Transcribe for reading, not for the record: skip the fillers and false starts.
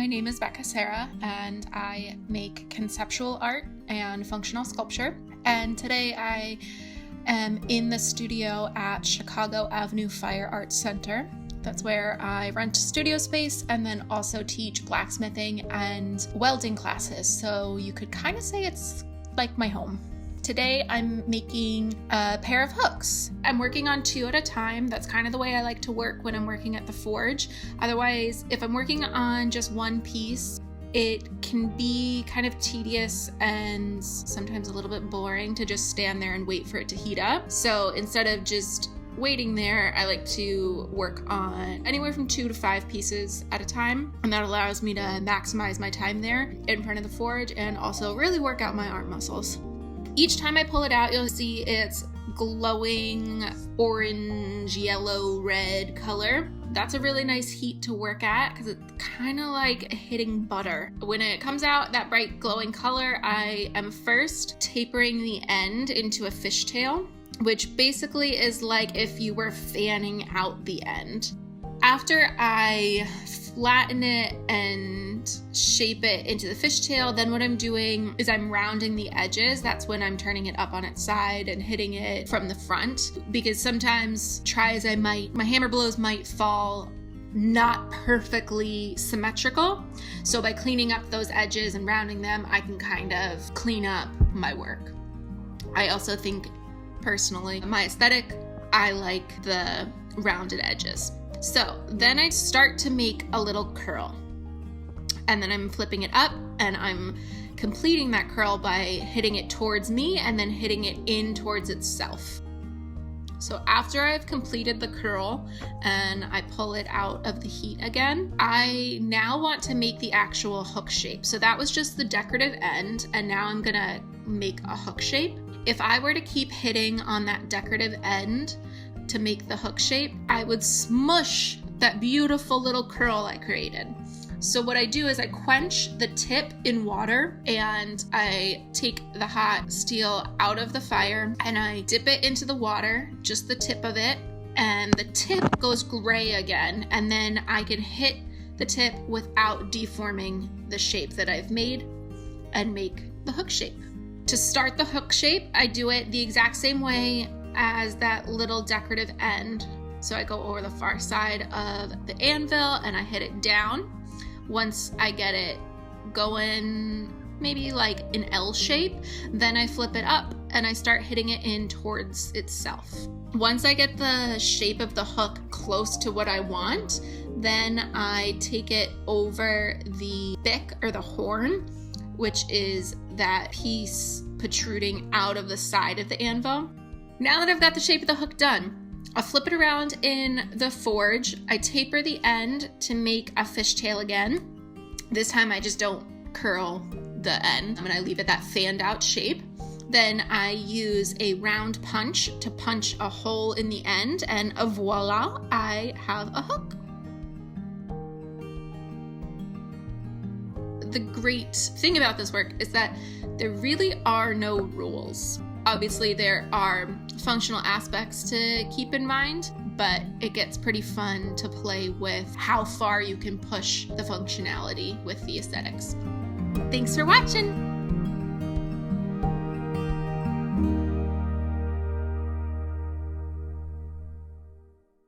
name is BeccaCerra, and I make conceptual art and functional sculpture. And today I am in the studio at Chicago Avenue Fire Arts Center. That's where I rent studio space and then also teach blacksmithing and welding classes. So you could kind of say it's like my home. Today I'm making a pair of hooks. I'm working on 2 at a time. That's kind of the way I like to work when I'm working at the forge. Otherwise, if I'm working on just one piece, it can be kind of tedious and sometimes a little bit boring to just stand there and wait for it to heat up. So instead of just waiting there, I like to work on anywhere from 2 to 5 pieces at a time, and that allows me to maximize my time there in front of the forge and also really work out my arm muscles. Each time I pull it out, you'll see it's glowing orange, yellow, red color. That's a really nice heat to work at because it's kind of like hitting butter. When it comes out that bright glowing color, I am first tapering the end into a fishtail, which basically is like if you were fanning out the end. After I flatten it and shape it into the fishtail, then what I'm doing is I'm rounding the edges. That's when I'm turning it up on its side and hitting it from the front, because sometimes, try as I might, my hammer blows might fall not perfectly symmetrical. So by cleaning up those edges and rounding them, I can kind of clean up my work. I also think, personally, my aesthetic, I like the rounded edges. So then I start to make a little curl, and then I'm flipping it up and I'm completing that curl by hitting it towards me and then hitting it in towards itself. So after I've completed the curl and I pull it out of the heat again, I now want to make the actual hook shape. So that was just the decorative end, and now I'm gonna make a hook shape. If I were to keep hitting on that decorative end to make the hook shape, I would smush that beautiful little curl I created. So what I do is I quench the tip in water and I take the hot steel out of the fire and I dip it into the water, just the tip of it, and the tip goes gray again, and then I can hit the tip without deforming the shape that I've made and make the hook shape. To start the hook shape, I do it the exact same way as that little decorative end. So I go over the far side of the anvil and I hit it down. Once I get it going maybe like an L shape, then I flip it up and I start hitting it in towards itself. Once I get the shape of the hook close to what I want, then I take it over the bick or the horn, which is that piece protruding out of the side of the anvil. Now that I've got the shape of the hook done, I'll flip it around in the forge. I taper the end to make a fishtail again. This time I just don't curl the end, and I leave it that fanned out shape. Then I use a round punch to punch a hole in the end, and voila, I have a hook. The great thing about this work is that there really are no rules. Obviously, there are functional aspects to keep in mind, but it gets pretty fun to play with how far you can push the functionality with the aesthetics. Thanks for watching!